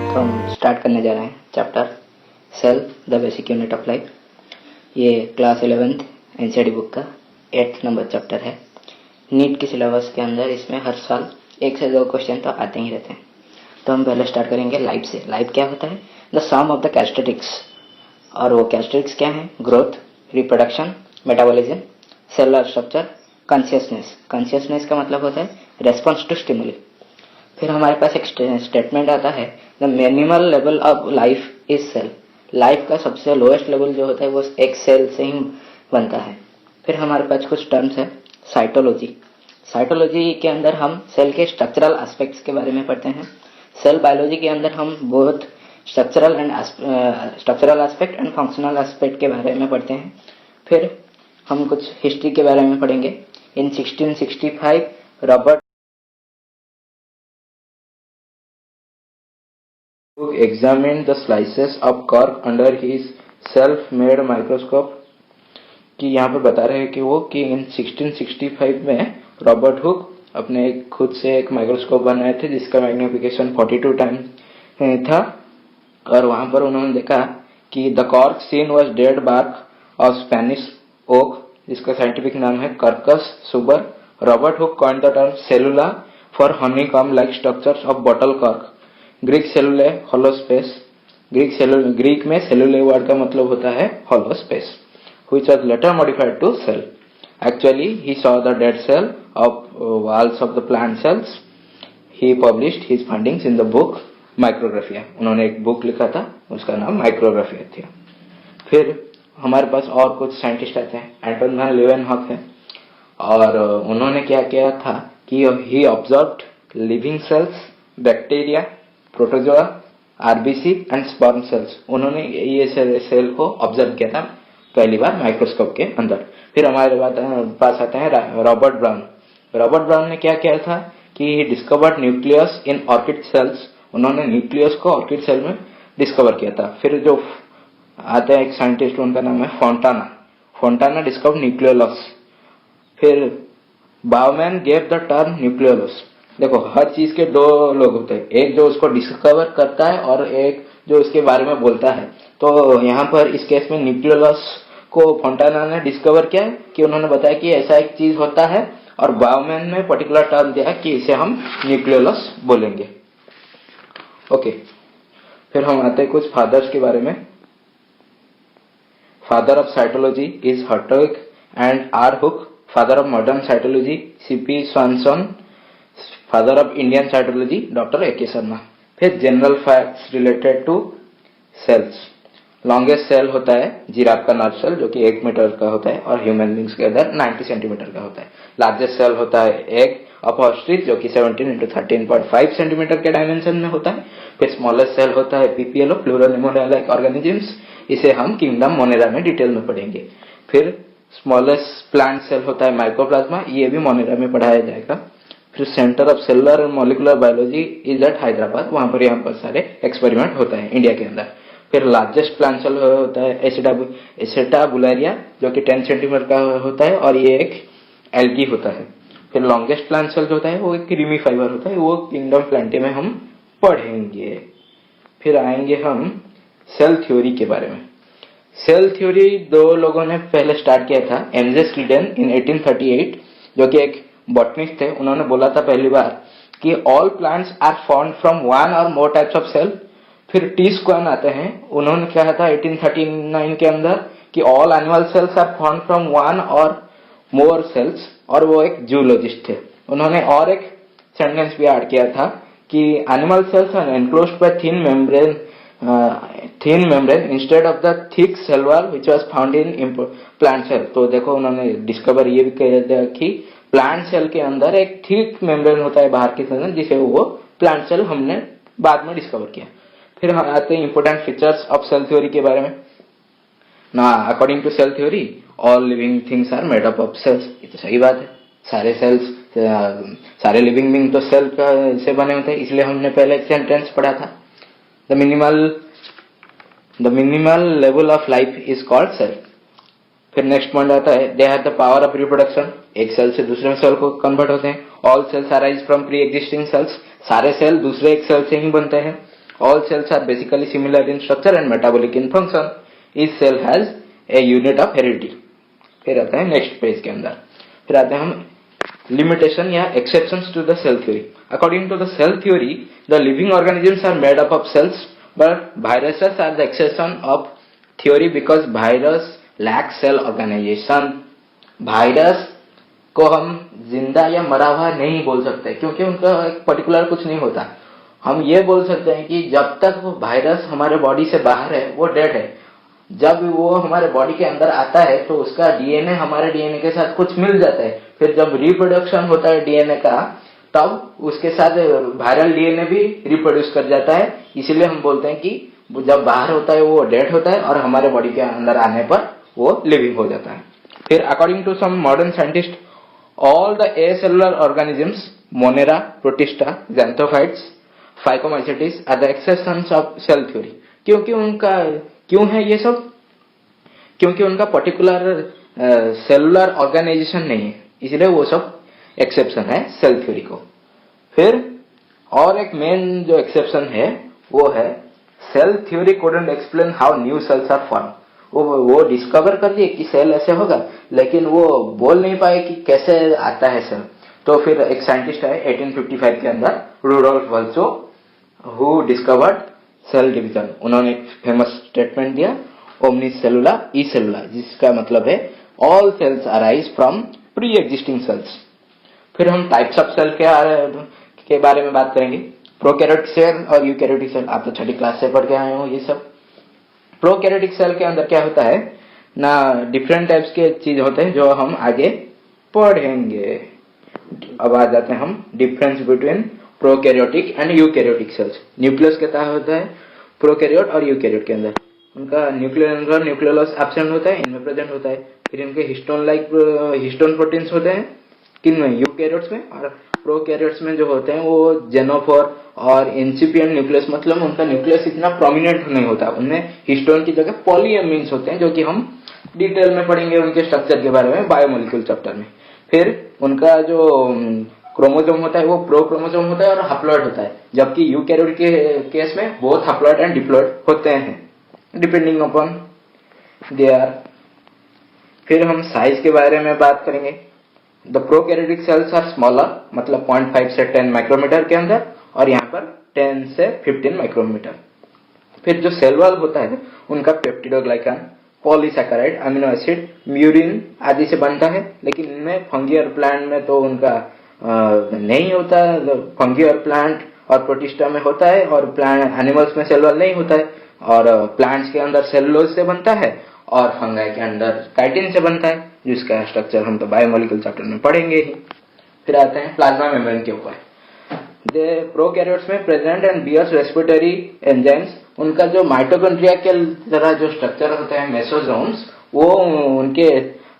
तो हम स्टार्ट करने जा रहे हैं chapter cell the basic unit of life. ये क्लास 11th एनसीईआरटी बुक का 8th नंबर चैप्टर है। नीट के सिलेबस के अंदर इसमें हर साल 1 से 2 क्वेश्चन तो आते ही रहते हैं। तो हम पहले स्टार्ट करेंगे लाइफ से। लाइफ क्या होता है? The sum of the characteristics. और वो कैरेक्टरिस्टिक्स क्या है? Growth, reproduction, metabolism, cellular structure, consciousness. Consciousness का मतलब होता है रेस्पॉन्स टू स्टिमुली। फिर हमारे पास एक स्टेटमेंट आता है the minimal level of life is cell. Life का सबसे लोएस्ट लेवल जो होता है वो एक सेल से ही बनता है। फिर हमारे पास कुछ टर्म्स है साइटोलॉजी। साइटोलॉजी के अंदर हम सेल के स्ट्रक्चरल एस्पेक्ट्स के बारे में पढ़ते हैं। सेल बायोलॉजी के अंदर हम बहुत structural aspect and functional aspect के बारे में पढ़ते हैं। फिर हम कुछ हिस्ट्री के बारे में पढ़ेंगे। इन 1665 Robert examined the slices of cork under his self-made microscope। कि यहाँ पर बता रहे हैं कि वो कि इन 1665 में रॉबर्ट हुक अपने खुद से एक माइक्रोस्कोप बनाए थे जिसका मैग्निफिकेशन 42 टाइम्स था। और वहां पर उन्होंने देखा कि the cork seen was dead bark of Spanish oak, जिसका साइंटिफिक नाम है Quercus suber. Robert Hooke coined the term cellula for honeycomb like structures of bottle cork. Greek cellulae hollow space. Greek में सेलुले वर्ड का मतलब होता है hollow space, which was later modified to cell. Actually, he saw the dead cell of walls of the plant cells. He published his findings in the book Micrographia. उन्होंने एक book लिखा था, उसका नाम माइक्रोग्राफिया था। फिर हमारे पास और कुछ साइंटिस्ट आते हैं। एंटन वैन लीवेनहॉक है और उन्होंने क्या किया था कि he observed living cells, bacteria, protozoa, RBC and sperm cells. उन्होंने ये सेल को ऑब्जर्व किया था पहली बार माइक्रोस्कोप के अंदर। फिर हमारे पास आते हैं रॉबर्ट ब्राउन। रॉबर्ट ब्राउन ने क्या किया था कि he discovered nucleus in orchid cells. उन्होंने न्यूक्लियस को ऑर्किड सेल में डिस्कवर किया था। फिर जो आते हैं एक साइंटिस्ट, उनका नाम है फोंटाना। Fontana discover nucleolus. फिर बाउमैन गेव द टर्म न्यूक्लियोलस। देखो, हर चीज के 2 लोग होते हैं, एक जो उसको डिस्कवर करता है और एक जो उसके बारे में बोलता है। तो यहाँ पर इस केस में न्यूक्लियोलस को फोंटाना ने डिस्कवर किया कि उन्होंने बताया कि ऐसा एक चीज होता है, और बाउमैन ने पर्टिकुलर टर्म दिया कि इसे हम न्यूक्लियोलस बोलेंगे। ओके, फिर हम आते हैं कुछ फादर्स के बारे में। Father of cytology is Hertwig and R Hooke. Father of modern cytology C P Swanson. Father of Indian cytology doctor A K Sharma. फिर general facts related to cells. Longest cell होता है जिराफ का नर्व सेल, जो कि 1 metre का होता है, और ह्यूमन बींग्स के अंदर 90 सेंटीमीटर का होता है। लार्जेस्ट सेल होता है एग ऑफ ऑस्ट्रिच, जो कि 17 × 13.5 सेंटीमीटर के डायमेंशन में होता है। फिर स्मॉलेस्ट सेल होता है पीपीएलओ, प्लूरोनिमोनिया लाइक ऑर्गेनिजम्स। इसे हम किंगडम मोनेरा में डिटेल में पढ़ेंगे। फिर स्मॉलेस्ट प्लांट सेल होता है माइकोप्लाज्मा, ये भी मोनेरा में पढ़ाया जाएगा। फिर centre of cellular and molecular biology is at Hyderabad. वहां पर यहाँ पर सारे एक्सपेरिमेंट होता है इंडिया के अंदर। फिर लार्जेस्ट प्लांट सेल होता है एसेटाबुलारिया, जो कि 10 सेंटीमीटर का होता है, और ये एक एल्गी होता है। फिर लॉन्गेस्ट प्लांट सेल होता है वो एक क्रीमी फाइबर होता है, वो किंगडम प्लांटी में हम पढ़ेंगे। फिर आएंगे हम सेल थ्योरी के बारे में। सेल थ्योरी 2 लोगों ने पहले स्टार्ट किया था। एमजे स्लीडन इन 1838, जो कि एक बॉटनिस्ट थे। उन्होंने बोला था पहली बार कि all plants are formed from 1 or more types of cell. फिर टी स्क्वान आते हैं, उन्होंने कहा था 1839 के अंदर कि all animal cells are formed from 1 or more sales, और वो एक जूलॉजिस्ट थे। उन्होंने और एक सेंटेंस भी ऐड किया था कि animal cells are enclosed by thin membrane instead of the thick cell wall which was found in plant cell. तो देखो, उन्होंने डिस्कवर ये भी किया कि प्लांट सेल के अंदर एक थिक मेम्ब्रेन होता है बाहर की तरफ, जिसे वो प्लांट सेल हमने बाद में डिस्कवर किया। फिर हम आते हैं important features of cell theory के बारे में ना। According to cell theory all living things are made up of cells. ये तो सही बात है, सारे सेल्स, सारे लिविंग बींग तो सेल से बने होते हैं। इसलिए हमने पहले एक सेंटेंस पढ़ा था, the minimal level of life is called cell. फिर नेक्स्ट पॉइंट आता है they have the power of reproduction. एक सेल से दूसरे सेल को कन्वर्ट होते हैं। All cells arise from pre existing cells. सारे सेल दूसरे एक सेल से ही बनते हैं। All cells are basically similar in structure and metabolic in function. Each cell has a unit of heredity. फिर आते हैं नेक्स्ट पेज के अंदर, फिर आते हैं हम लिमिटेशन या exceptions to the cell theory. According to the cell theory, the living organisms are made up of cells, but viruses are the exception of theory because virus lack cell organisation. Virus को हम जिंदा या मरा हुआ नहीं बोल सकते क्योंकि उनका एक पर्टिकुलर कुछ नहीं होता. हम ये बोल सकते हैं कि जब तक वो वायरस हमारे बॉडी से बाहर है वो डेड है. जब वो हमारे बॉडी के अंदर आता है तो उसका डीएनए हमारे डीएनए के साथ कुछ मिल जाता है. फिर जब रिप्रोडक्शन होता है डीएनए का, तब उसके साथ वायरल डीएनए भी रिप्रोड्यूस कर जाता है. इसीलिए हम बोलते हैं कि जब बाहर होता है वो डेड होता है और हमारे बॉडी के अंदर आने पर वो लिविंग हो जाता है. फिर according to some modern scientist, all the acellular organisms, Monera, Protista, Xanthophytes, Phycomycetes are the exceptions of cell theory. क्यों है ये सब? क्योंकि उनका पर्टिकुलर सेलुलर ऑर्गेनाइजेशन नहीं है, इसलिए वो सब एक्सेप्शन है सेल थ्योरी को. फिर और एक मेन जो एक्सेप्शन है वो है cell theory couldn't explain how new cells are formed. वो डिस्कवर कर दिए कि सेल ऐसे होगा, लेकिन वो बोल नहीं पाए कि कैसे आता है सेल. तो फिर एक साइंटिस्ट है 1855 के अंदर, Rudolf Virchow, who discovered cell division. उन्होंने एक फेमस स्टेटमेंट दिया, ओमनी सेलुला ई सेलुला, जिसका मतलब है all cells arise from pre existing cells. फिर हम टाइप्स ऑफ सेल के बारे में बात करेंगे. प्रोकैरियोटिक सेल और यूकैरियोटिक सेल, आप तो छठी क्लास से पढ़ के आए हो ये सब. प्रोकैरियोटिक सेल के अंदर क्या होता है ना, डिफरेंट टाइप्स के चीज होते हैं जो हम आगे पढ़ेंगे. अब आ जाते हैं हम difference between prokaryotic and eukaryotic cells. Nucleus क्या होता है प्रोकैरियोट और यूकैरियोट के अंदर? उनका न्यूक्लियोलस एब्सेंट होता है, इनमें प्रेजेंट होता है. फिर इनके हिस्टोन प्रोटीन्स होते हैं किनमें? यूकैरियोट्स में. और प्रोकैरियोट्स में जो होते हैं वो जेनोफोर और इंसिपिएंट न्यूक्लियस, मतलब उनका न्यूक्लियस इतना प्रोमिनेंट नहीं होता. उनमें हिस्टोन की जगह पॉलीएमीन्स होते हैं, जो कि हम डिटेल में पढ़ेंगे उनके स्ट्रक्चर के बारे में बायोमोलिक्यूल चैप्टर में. फिर उनका जो क्रोमोसोम होता है वो प्रोक्रोमोसोम होता है और हैप्लॉइड होता है, जबकि यूकैरियोट के केस में बोथ हैप्लॉइड एंड डिप्लॉइड होते हैं डिपेंडिंग अपॉन देयर. फिर हम साइज के बारे में बात करेंगे. The prokaryotic cells are smaller, मतलब 0.5 से 10 माइक्रोमीटर के अंदर, और यहाँ पर 10 से 15 माइक्रोमीटर. फिर जो सेल वॉल होता है उनका peptidoglycan, polysaccharide, amino acid, murine आदि से बनता है. लेकिन इनमें फंगी और प्लांट में तो उनका नहीं होता. फंगी और प्लांट और प्रोटिस्टा में होता है, और प्लांट एनिमल्स में सेल वॉल नहीं होता है. और प्लांट्स के अंदर सेलुलोज से बनता है और फंगाई के अंदर काइटिन से बनता है, जिसका स्ट्रक्चर हम तो बायोमोलिक्यूल चैप्टर में पढ़ेंगे ही. फिर आते हैं प्लाज्मा मेम्ब्रेन के ऊपर. प्रोकैरियोट्स में present and bears respiratory enzymes. उनका जो माइटोकॉन्ड्रिया के तरह जो स्ट्रक्चर होते हैं मेसोसोम्स, वो उनके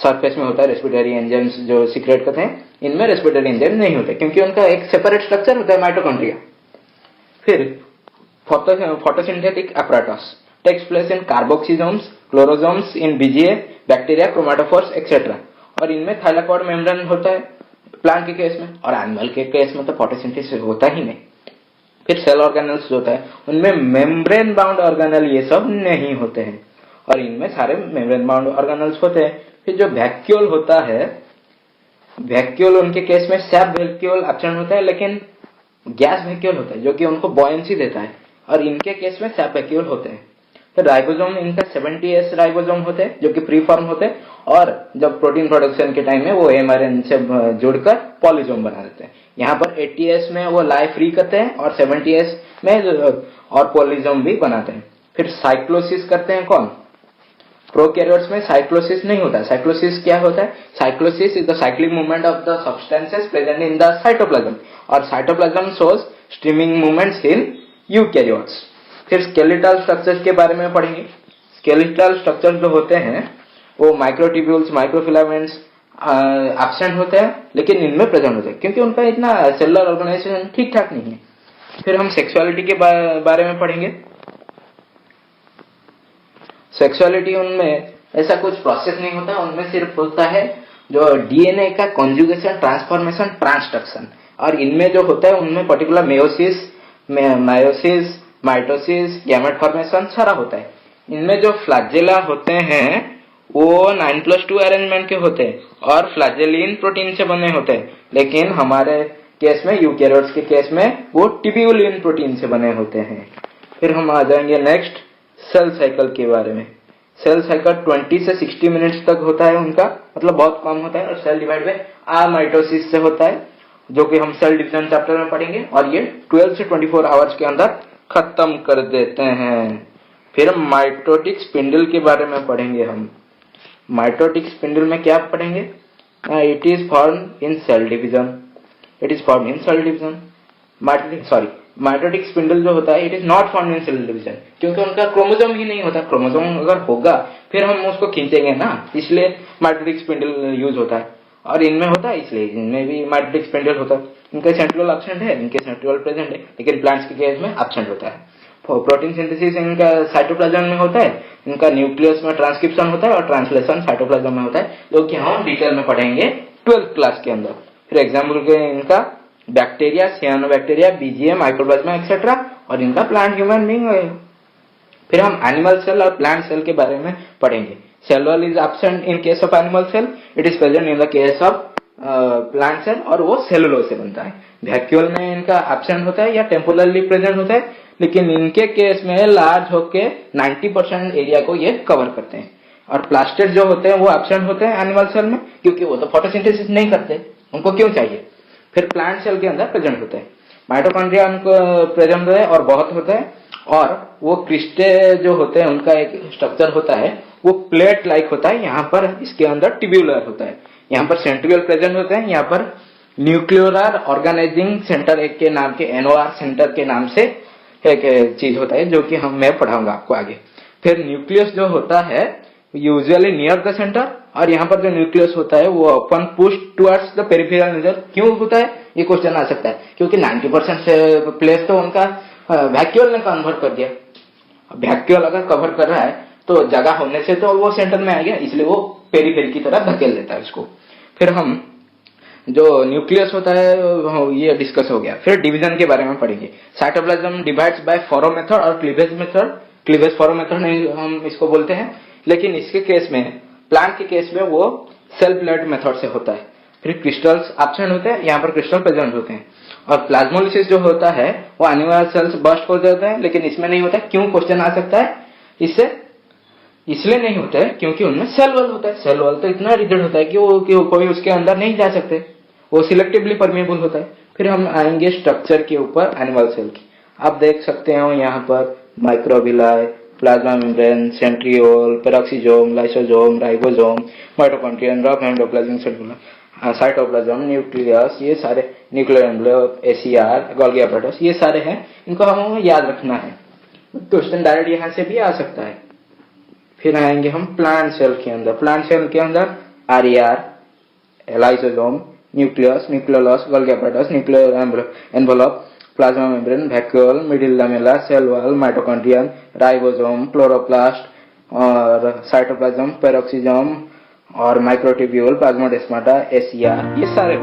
सरफेस में होता है. रेस्पिरेटरी एंजाइम्स जो सीक्रेट करते हैं, इनमें रेस्पिरेटरी एंजाइम नहीं होते क्योंकि उनका एक सेपरेट स्ट्रक्चर होता है माइटोकॉन्ड्रिया. फिर photosynthetic apparatus takes place in carboxysomes, chlorosomes in BGA, bacteria, chromatophores etcetera. और इनमें थाइलाकॉइड मेम्ब्रेन होता है प्लांट के केस में, और एनिमल के केस में तो फोटोसिंथेसिस होता ही नहीं. फिर सेल ऑर्गेनल्स होता है, उनमें मेम्ब्रेन बाउंड ऑर्गेनल ये सब नहीं होते हैं, और इनमें सारे मेम्ब्रेन बाउंड ऑर्गेनल्स होते हैं. फिर जो वैक्यूल होता है, वैक्यूल उनके केस में सैप वैक्यूल एब्सेंट होता है, लेकिन गैस वैक्यूल होता है जो कि उनको बॉयंसी देता है, और इनके केस में सैप वैक्यूल होते हैं. तो राइबोसोम, इनका 70S राइबोसोम होते हैं जो कि फ्री फॉर्म होते हैं, और जब प्रोटीन प्रोडक्शन के टाइम में वो mRNA से जुड़कर पॉलीसोम बना देते हैं. यहाँ पर 80S में वो लाई फ्री करते हैं और 70S में और पॉलीसोम भी बनाते हैं. फिर साइक्लोसिस करते हैं कौन? प्रोकैरियोट्स में साइक्लोसिस नहीं होता है. साइक्लोसिस क्या होता है? Cyclosis is the cyclic movement of the substances present in the cytoplasm, और cytoplasm shows streaming movements in eukaryotes. फिर स्केलेटल स्ट्रक्चर्स के बारे में पढ़ेंगे. स्केलेटल स्ट्रक्चर्स जो होते हैं वो माइक्रोट्यूब्यूल्स, माइक्रोफिलामेंट्स एब्सेंट होते हैं, लेकिन इनमें प्रेजेंट होते हैं क्योंकि उनका इतना सेलुलर ऑर्गेनाइजेशन ठीक ठाक नहीं है. फिर हम सेक्सुअलिटी के बारे में पढ़ेंगे. सेक्सुअलिटी उनमें ऐसा कुछ प्रोसेस नहीं होता, उनमें सिर्फ होता है जो डीएनए का कॉन्जुगेशन, ट्रांसफॉर्मेशन, ट्रांसडक्शन. और इनमें जो होता है उनमें particular meiosis mitosis, gamete formation सारा होता है। इनमें जो फ्लैजेला होते हैं वो 9+2 अरेंजमेंट के होते हैं और फ्लैजेलिन प्रोटीन से बने होते हैं, लेकिन हमारे केस में यूकेरियोट्स के केस में वो ट्यूब्यूलिन प्रोटीन से बने होते हैं। फिर हम आ जाएंगे नेक्स्ट सेल साइकिल के बारे में। सेल साइकिल 20 से 60 मिनट्स तक होता है उनका, मतलब बहुत कम होता है, और सेल डिवाइड में माइटोसिस से होता है, जो कि हम सेल डिवीजन चैप्टर में पढ़ेंगे, और ये 12 से 24 आवर्स के अंदर खत्म कर देते हैं। फिर हम माइटोटिक स्पिंडल के बारे में पढ़ेंगे। हम माइटोटिक स्पिंडल में क्या पढ़ेंगे? It is form in cell division. It is form in cell division. Mitotic spindle जो होता है it is not form in cell division, क्योंकि उनका क्रोमोसोम ही नहीं होता। क्रोमोसोम अगर होगा फिर हम उसको खींचेंगे ना, इसलिए माइटोटिक स्पिंडल यूज होता है। और इनमें होता है, इसलिए इनमें भी माइटोटिक स्पिंडल होता है। इनका सेंट्रियोल एब्सेंट है, इनके सेंट्रियोल प्रेजेंट है, लेकिन प्लांट्स के केस में एब्सेंट होता है। प्रोटीन सिंथेसिस इनका साइटोप्लाज्म में होता है, इनका न्यूक्लियस में ट्रांसक्रिप्शन होता है और ट्रांसलेशन साइटोप्लाज्म में होता है, जो कि हम डिटेल में पढ़ेंगे 12th क्लास के अंदर। फिर एग्जाम्पल के इनका bacteria, cyanobacteria, BGA, mycoplasma etcetera, और इनका प्लांट ह्यूमन बीइंग है। फिर हम एनिमल सेल और प्लांट सेल के बारे में पढ़ेंगे। Cell wall is absent in case of animal cell, it is present in the case of plant cell, और वो सेलुलोज से बनता है। वैक्यूल में इनका एब्सेंट होता है या टेम्पोरली प्रेजेंट होता है, लेकिन इनके केस में लार्ज होके 90% एरिया को ये कवर करते हैं। और प्लास्टिड जो होते हैं वो एब्सेंट होते हैं एनिमल सेल में, क्योंकि वो तो फोटोसिंथेसिस नहीं करते, उनको क्यों चाहिए। फिर प्लांट सेल के अंदर प्रेजेंट होते हैं। माइटोकॉन्ड्रिया उनको प्रेजेंट होता है और बहुत होता है, और वो क्रिस्टे जो होते हैं उनका एक स्ट्रक्चर होता है, वो प्लेट लाइक होता है। यहाँ पर इसके अंदर ट्यूब्यूलर होता है, यहाँ पर सेंट्रियोल प्रेजेंट होते हैं, यहाँ पर न्यूक्लियोलर ऑर्गेनाइजिंग सेंटर एक के नाम के NOR सेंटर के नाम से एक चीज होता है, जो कि मैं पढ़ाऊंगा आपको आगे। फिर न्यूक्लियस जो होता है यूजुअली नियर द सेंटर, और यहाँ पर जो न्यूक्लियस होता है वो अपन push towards the peripheral region. क्यों होता है ये क्वेश्चन आ सकता है, क्योंकि 90% प्लेस तो उनका वैक्यूल ने कन्वर्ट कर दिया। वैक्यूल अगर कवर कर रहा है तो जगह होने से तो वो सेंटर में आ गया, इसलिए वो पेरिफेरी की तरफ धकेल देता है उसको। फिर हम जो न्यूक्लियस होता है ये डिस्कस हो गया। फिर डिवीजन के बारे में पढ़ेंगे। Cytoplasm divides bye furrow method और cleavage method. Cleavage furrow method नहीं हम इसको बोलते हैं, लेकिन इसके केस में, प्लांट के केस में वो सेल प्लेट मेथड से होता है। फिर क्रिस्टल्स एब्सेंट होते हैं, यहाँ पर क्रिस्टल प्रेजेंट होते हैं। और प्लाज्मोलिसिस जो होता है वो एनिमल सेल्स बर्स्ट हो जाते हैं, लेकिन इसमें नहीं होता है। क्यों क्वेश्चन आ सकता है इससे? इसलिए नहीं होता है क्योंकि उनमें सेल वॉल होता है। सेल वॉल तो इतना रिजिड होता है कि वो कोई उसके अंदर नहीं जा सकते, वो सिलेक्टिवली परमेबल होता है। फिर हम आएंगे स्ट्रक्चर के ऊपर एनिमल सेल की। आप देख सकते हो यहाँ पर microvilli, plasma membrane, centriole, peroxisome, lysosome, ribosome, mitochondria, rough endoplasmic cell, cytoplasm, nucleus, ये सारे, nuclear envelope, ACR, Golgi apparatus, ये सारे हैं। इनको हमें याद रखना है, क्वेश्चन डायरेक्ट यहाँ से भी आ सकता है। फिर आएंगे हम प्लांट सेल के अंदर। प्लांट सेल के अंदर RER, lysosome, nucleus, nucleolus, Golgi apparatus, nuclear envelope, plasma membrane, vacuole, middle lamella, cell wall, mitochondrion, ribosome, chloroplast, और साइटोप्लाज्म, पेरोक्सिसोम, और माइक्रोट्यूब्यूल, प्लाज्मोडेस्माटा, ACR, ये सारे